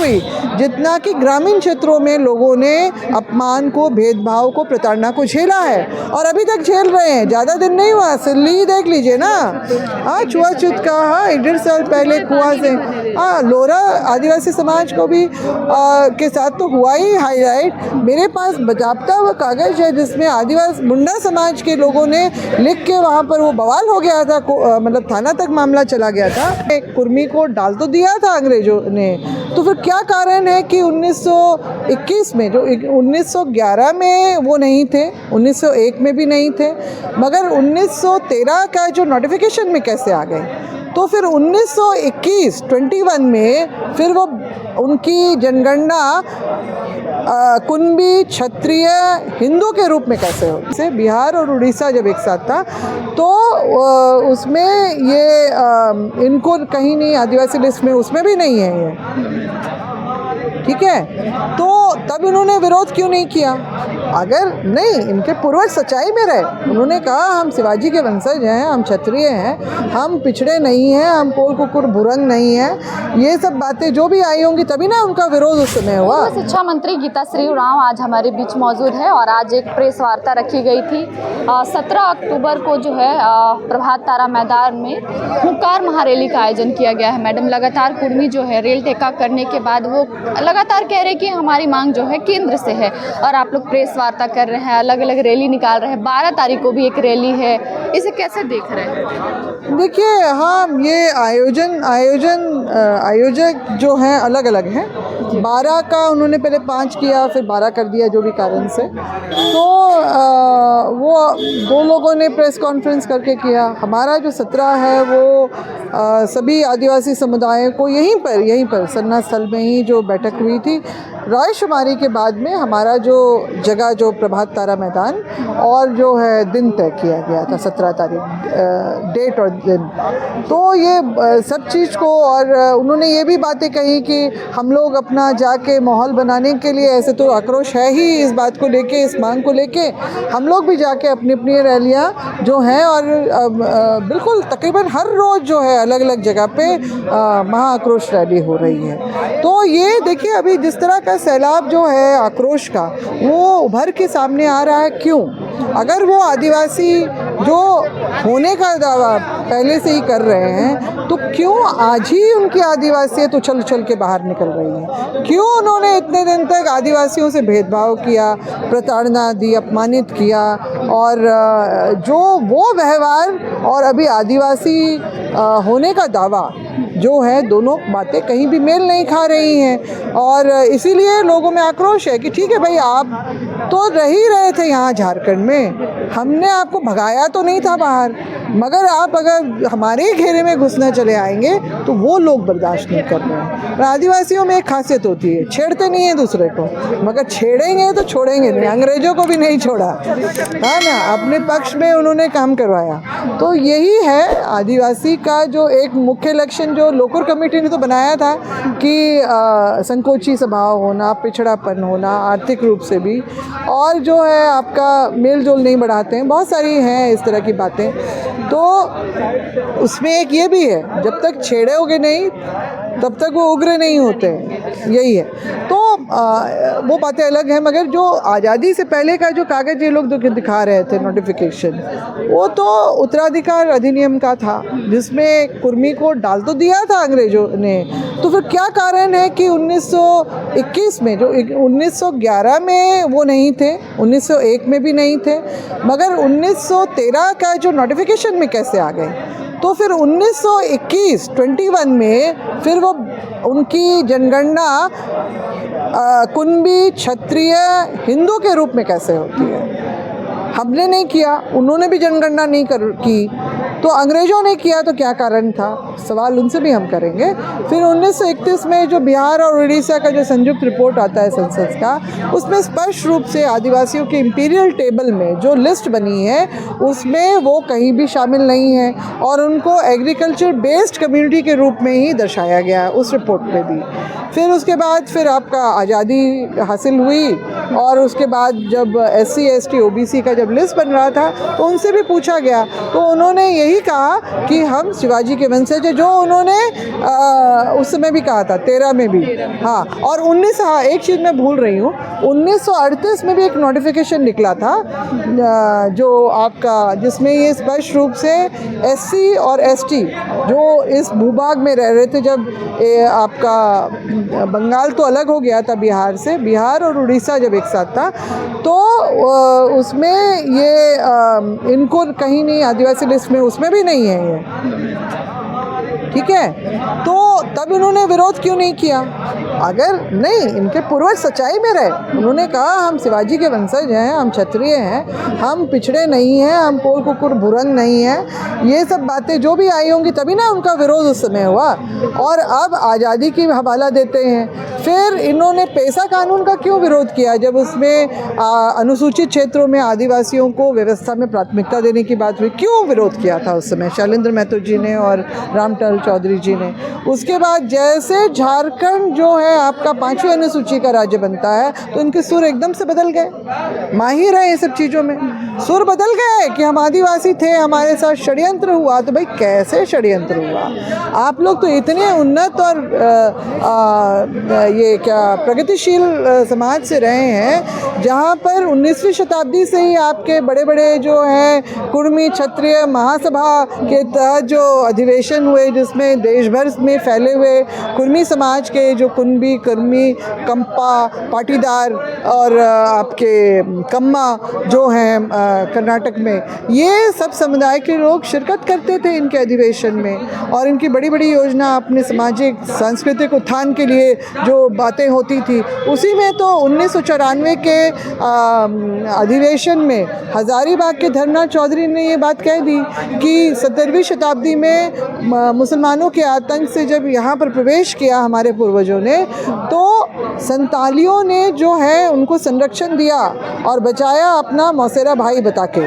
हुई जितना कि ग्रामीण क्षेत्रों में लोगों ने अपमान को, भेदभाव को, प्रताड़ना को झेला है और अभी तक झेल रहे हैं। ज़्यादा दिन नहीं हुआ, दिल्ली देख लीजिए ना। हाँ, छुआछूत का, हाँ 1.5 साल पहले कुआं से, हाँ लोरा आदिवासी समाज को भी के साथ तो हुआ ही हाईलाइट। मेरे पास बजाबता हुआ कागज है जिसमें आदिवासी मुंडा समाज के लोगों ने लिख के वहाँ पर वो बवाल हो गया था, मतलब थाना तक मामला चला गया था। एक कुर्मी को डाल तो दिया था अंग्रेजों ने, तो फिर क्या कारण है कि 1921 में, जो 1911 में वो नहीं थे, 1901 में भी नहीं थे, मगर 1913 का जो नोटिफिकेशन में कैसे आ गए? तो फिर 1921 में फिर वो उनकी जनगणना कुणबी, क्षत्रिय, हिंदू के रूप में कैसे हो? जैसे बिहार और उड़ीसा जब एक साथ था तो उसमें ये इनको कहीं नहीं, आदिवासी लिस्ट में उसमें भी नहीं है ये, ठीक है। तो तब इन्होंने विरोध क्यों नहीं किया? अगर नहीं, इनके पूर्वज सच्चाई में रहे, उन्होंने कहा हम शिवाजी के वंशज हैं, हम क्षत्रिय हैं, हम पिछड़े नहीं हैं, हम कोल कुकुर भुरंग नहीं हैं, ये सब बातें जो भी आई होंगी तभी ना उनका विरोध उस समय हुआ। शिक्षा मंत्री गीताश्री उरांव आज हमारे बीच मौजूद है और आज एक प्रेस वार्ता रखी गई थी। 17 अक्टूबर को जो है प्रभात तारा मैदान में हुंकार महारैली का आयोजन किया गया है। मैडम लगातार कुर्मी जो है रेल टेका करने के बाद वो लगातार कह रहे हैं कि हमारी मांग जो है केंद्र से है और आप लोग प्रेस वार्ता कर रहे हैं, अलग अलग रैली निकाल रहे हैं। 12 तारीख को भी एक रैली है, इसे कैसे देख रहे हैं? देखिए, हाँ ये आयोजक जो हैं अलग अलग हैं। 12 का उन्होंने पहले 5 किया, फिर 12 कर दिया जो भी कारण से। तो वो 2 लोगों ने प्रेस कॉन्फ्रेंस करके किया। हमारा जो 17 है वो सभी आदिवासी समुदायों को यहीं पर सरना स्थल में ही जो बैठक हुई थी, रायशुमारी के बाद में हमारा जो जगह, जो प्रभात तारा मैदान, और जो है दिन तय किया गया था 17 तारीख, डेट और दिन। तो ये सब चीज़ को, और उन्होंने ये भी बातें कही कि हम लोग अपना जाके माहौल बनाने के लिए, ऐसे तो आक्रोश है ही इस बात को लेके, इस मांग को लेके, हम लोग भी जाके अपनी अपनी रैलियाँ जो हैं, और बिल्कुल तकरीबन हर रोज़ जो है अलग अलग जगह पे महाआक्रोश रैली हो रही है। तो ये देखिए, अभी जिस तरह का सैलाब जो है आक्रोश का, वो उभर के सामने आ रहा है। क्यों? अगर वो आदिवासी जो होने का दावा पहले से ही कर रहे हैं, तो क्यों आज ही उनकी आदिवासियत उछल उछल के बाहर निकल रही है? क्यों उन्होंने इतने दिन तक आदिवासियों से भेदभाव किया, प्रताड़ना दी, अपमानित किया, और जो वो व्यवहार और अभी आदिवासी होने का दावा जो है, दोनों बातें कहीं भी मेल नहीं खा रही हैं। और इसीलिए लोगों में आक्रोश है कि ठीक है भाई, आप तो रह ही रहे थे यहाँ झारखंड में, हमने आपको भगाया तो नहीं था बाहर, मगर आप अगर हमारे घेरे में घुसना चले आएंगे तो वो लोग बर्दाश्त नहीं कर रहे हैं। आदिवासियों में एक खासियत होती है, छेड़ते नहीं है दूसरे को, मगर छेड़ेंगे तो छोड़ेंगे नहीं। अंग्रेजों को भी नहीं छोड़ा, है ना, अपने पक्ष में उन्होंने काम करवाया। तो यही है आदिवासी का जो एक मुख्य लक्षण, जो लोकल कमेटी ने तो बनाया था कि संकोची स्वभाव होना, पिछड़ापन होना आर्थिक रूप से भी, और जो है आपका मेल जोल नहीं बढ़ाते हैं, बहुत सारी हैं इस तरह की बातें। तो उसमें एक ये भी है, जब तक छेड़ोगे नहीं तब तक वो उग्र नहीं होते हैं, यही है। तो वो बातें अलग हैं, मगर जो आज़ादी से पहले का जो कागज़ ये लोग दिखा रहे थे नोटिफिकेशन, वो तो उत्तराधिकार अधिनियम का था, जिसमें कुर्मी को डाल तो दिया था अंग्रेजों ने। तो फिर क्या कारण है कि 1921 में, जो 1911 में वो नहीं थे, 1901 में भी नहीं थे, मगर 1913 का जो नोटिफिकेशन में कैसे आ गए? तो फिर 1921 में फिर वो उनकी जनगणना कुणबी, क्षत्रिय, हिंदू के रूप में कैसे होती है? हमने नहीं किया, उन्होंने भी जनगणना नहीं की, तो अंग्रेज़ों ने किया, तो क्या कारण था? सवाल उनसे भी हम करेंगे। फिर 1931 में जो बिहार और उड़ीसा का जो संयुक्त रिपोर्ट आता है संसद का, उसमें स्पष्ट रूप से आदिवासियों के इंपीरियल टेबल में जो लिस्ट बनी है, उसमें वो कहीं भी शामिल नहीं है, और उनको एग्रीकल्चर बेस्ड कम्युनिटी के रूप में ही दर्शाया गया है उस रिपोर्ट में भी। फिर उसके बाद फिर आपका आज़ादी हासिल हुई, और उसके बाद जब SC ST OBC का जब लिस्ट बन रहा था, तो उनसे भी पूछा गया, तो उन्होंने यही यही कहा कि हम शिवाजी के वंशज हैं, जो उन्होंने उस समय भी कहा था 13 में भी। हाँ, और 19, हाँ एक चीज़ मैं भूल रही हूँ, 1938 में भी एक नोटिफिकेशन निकला था जो आपका, जिसमें ये स्पष्ट रूप से SC और ST जो इस भूभाग में रह रहे थे, जब आपका बंगाल तो अलग हो गया था बिहार से, बिहार और उड़ीसा जब एक साथ था, तो उसमें ये इनको कहीं नहीं आदिवासी लिस्ट में, उसमें भी नहीं है ये, ठीक है। तो तब इन्होंने विरोध क्यों नहीं किया? अगर नहीं, इनके पूर्वज सच्चाई में रहे, उन्होंने कहा हम शिवाजी के वंशज हैं, हम क्षत्रिय हैं, हम पिछड़े नहीं हैं, हम कोल कुकुर भुरंग नहीं हैं, ये सब बातें जो भी आई होंगी तभी ना उनका विरोध उस समय हुआ। और अब आज़ादी की हवाला देते हैं। फिर इन्होंने पेशा कानून का क्यों विरोध किया, जब उसमें अनुसूचित क्षेत्रों में आदिवासियों को व्यवस्था में प्राथमिकता देने की बात हुई, क्यों विरोध किया था उस समय शैलेंद्र महतो जी ने और रामटल चौधरी जी ने? उसके बाद जैसे झारखंड जो है आपका 5वीं अनुसूची का राज्य बनता है, तो इनके सुर एकदम से बदल गए, माहिर है ये सब चीज़ों में, सुर बदल गए कि हम आदिवासी थे, हमारे साथ षड्यंत्र हुआ। तो भाई कैसे षड्यंत्र हुआ? आप लोग तो इतने उन्नत और ये क्या प्रगतिशील समाज से रहे हैं, जहाँ पर 19वीं शताब्दी से ही आपके बड़े बड़े जो हैं कुर्मी क्षत्रिय महासभा के तहत जो अधिवेशन हुए, जिसमें देश भर में फैले हुए कुर्मी समाज के जो कुंबी, कर्मी, कंपा, पाटीदार और आपके कम्मा जो हैं कर्नाटक में, ये सब समुदाय के लोग शिरकत करते थे इनके अधिवेशन में। और इनकी बड़ी बड़ी योजना अपने सामाजिक सांस्कृतिक उत्थान के लिए जो बातें होती थी, उसी में तो 1994 के अधिवेशन में हज़ारीबाग के धर्मनाथ चौधरी ने ये बात कह दी कि 17वीं शताब्दी में मुसलमानों के आतंक से जब यहाँ पर प्रवेश किया हमारे पूर्वजों ने, तो संतालियों ने जो है उनको संरक्षण दिया और बचाया अपना मौसेरा भाई बता के।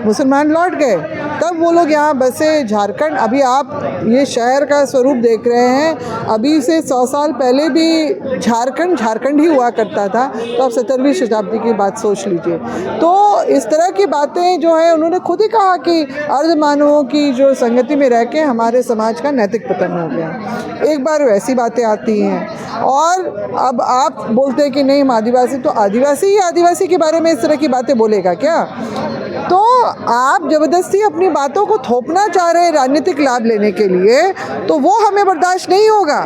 मुसलमान लौट गए, तब वो लोग यहाँ बसे। झारखंड, अभी आप ये शहर का स्वरूप देख रहे हैं, अभी से 100 साल पहले भी झारखंड ही हुआ करता था। तो आप 17वीं शताब्दी की बात सोच लीजिए। तो इस तरह की बातें जो है उन्होंने खुद ही कहा कि अर्धमानवों की जो संगति में रह के हमारे समाज का नैतिक पतन हो गया। एक बार वैसी बातें आती हैं और अब आप बोलते हैं कि नहीं हम आदिवासी, तो आदिवासी ही आदिवासी के बारे में इस तरह की बातें बोलेगा क्या? तो आप ज़बरदस्ती अपनी बातों को थोपना चाह रहे हैं राजनीतिक लाभ लेने के लिए, तो वो हमें बर्दाश्त नहीं होगा।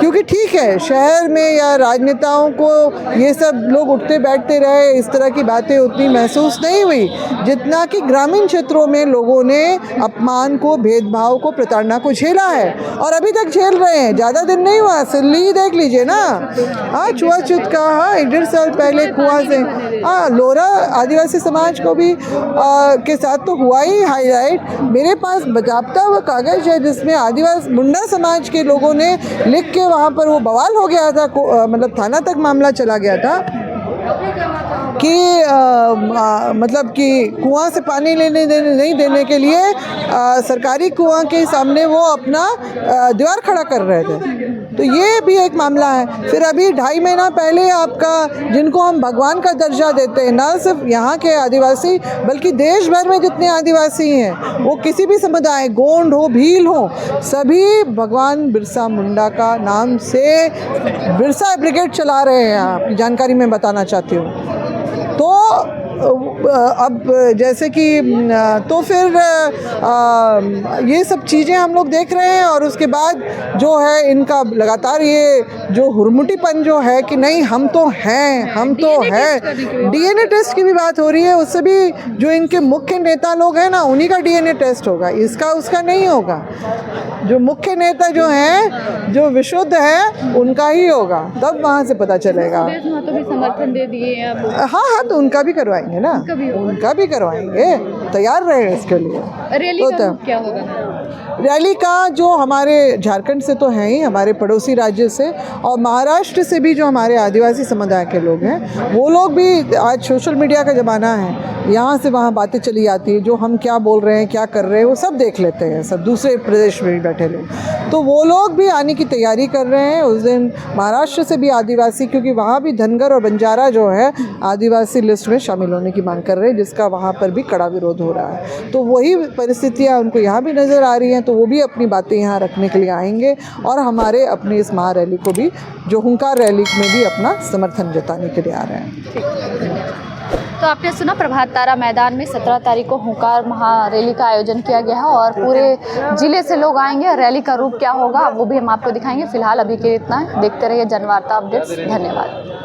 क्योंकि ठीक है, शहर में या राजनेताओं को ये सब लोग उठते बैठते रहे, इस तरह की बातें उतनी महसूस नहीं हुई जितना कि ग्रामीण क्षेत्रों में लोगों ने अपमान को, भेदभाव को, प्रताड़ना को झेला है और अभी तक झेल रहे हैं। ज़्यादा दिन नहीं हुआ, सिल्ली देख लीजिए ना, हाँ छुआछूत का, हाँ 1.5 साल पहले कुआं से, हाँ लोरा आदिवासी समाज को भी के साथ तो हुआ ही हाईलाइट। मेरे पास बजाबता हुआ कागज़ है जिसमें आदिवासी मुंडा समाज के लोगों ने लिख के, वहाँ पर वो बवाल हो गया था, मतलब थाना तक मामला चला गया था कि मतलब कि कुआं से पानी नहीं देने के लिए सरकारी कुआं के सामने वो अपना दीवार खड़ा कर रहे थे। तो ये भी एक मामला है। फिर अभी 2.5 महीना पहले आपका, जिनको हम भगवान का दर्जा देते हैं, ना सिर्फ यहाँ के आदिवासी बल्कि देश भर में जितने आदिवासी हैं, वो किसी भी समुदाय, गोंड हो, भील हो, सभी भगवान बिरसा मुंडा का नाम से बिरसा ब्रिगेड चला रहे हैं। आपकी जानकारी में बताना चाहती हूँ। तो अब जैसे कि तो फिर ये सब चीज़ें हम लोग देख रहे हैं और उसके बाद जो है इनका लगातार ये जो हुरमुटीपन जो है कि नहीं हम तो हैं, हम तो हैं। डीएनए टेस्ट की भी बात हो रही है, उससे भी जो इनके मुख्य नेता लोग हैं ना, उन्हीं का डीएनए टेस्ट होगा, इसका उसका नहीं होगा। जो मुख्य नेता जो हैं, जो विशुद्ध हैं, उनका ही होगा, तब वहाँ से पता चलेगा। तो भी समर्थन दे दिए अब। हाँ, तो उनका भी करवाएंगे ना, उनका भी करवाएंगे, तैयार रहे इसके लिए। रैली का क्या होगा? रैली का जो हमारे झारखंड से तो है ही, हमारे पड़ोसी राज्य से और महाराष्ट्र से भी जो हमारे आदिवासी समुदाय के लोग हैं, वो लोग भी, आज सोशल मीडिया का ज़माना है, यहाँ से वहाँ बातें चली जाती है, जो हम क्या बोल रहे हैं, क्या कर रहे हैं, वो सब देख लेते हैं, सब दूसरे प्रदेश में भी बैठे लोग। तो वो लोग भी आने की तैयारी कर रहे हैं। उस दिन महाराष्ट्र से भी आदिवासी, क्योंकि वहाँ भी धनगर और बंजारा जो है आदिवासी लिस्ट में शामिल होने की मांग कर रहे हैं, जिसका वहाँ पर भी कड़ा विरोध हो रहा है। तो वही परिस्थितियाँ उनको यहाँ भी नज़र आ रही हैं, तो वो भी अपनी बातें यहाँ रखने के लिए आएंगे और हमारे अपने इस महारैली को भी, जो हुंकार रैली में भी अपना समर्थन जताने के लिए आ रहे हैं। तो आपने सुना प्रभात तारा मैदान में 17 तारीख को हुंकार महारैली का आयोजन किया गया है और पूरे जिले से लोग आएंगे। रैली का रूप क्या होगा वो भी हम आपको दिखाएंगे। फिलहाल अभी के लिए इतना है। देखते रहिए जनवार्ता अपडेट्स। धन्यवाद।